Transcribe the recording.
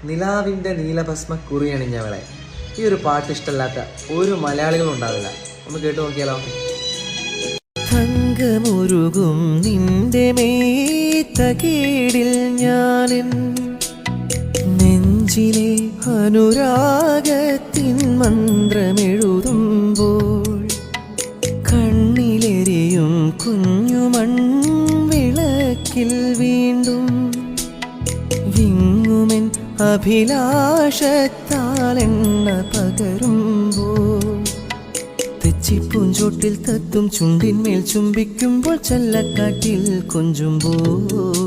നിലാവിൻ്റെ നീലഭസ്മ കുറിയണിഞ്ഞവളെ. ഈ ഒരു പാട്ട് ഇഷ്ടമല്ലാത്ത ഒരു മലയാളികളും ഉണ്ടാവില്ല. ഒന്ന് കേട്ടു നോക്കിയാലോ. തങ്കമുരുകും നിന്റെ മേത്തകീടിൽ ഞാനിൻ നെഞ്ചിലെ അനുരാഗത്തിൻ മന്ത്രമെഴുതുമ്പോൾ കണ്ണിലെരിയും കുഞ്ഞുമൺ വിളക്കിൽ വീണ്ടും വിങ്ങുമെൻ അഭിലാഷത്താൽ എണ്ണ പകരുമ്പോൾ തെച്ചിപ്പൂഞ്ചോട്ടിൽ തത്തും ചുണ്ടിന്മേൽ ചുംബിക്കുമ്പോൾ ചല്ലക്കാട്ടിൽ കൊഞ്ചുമ്പോൾ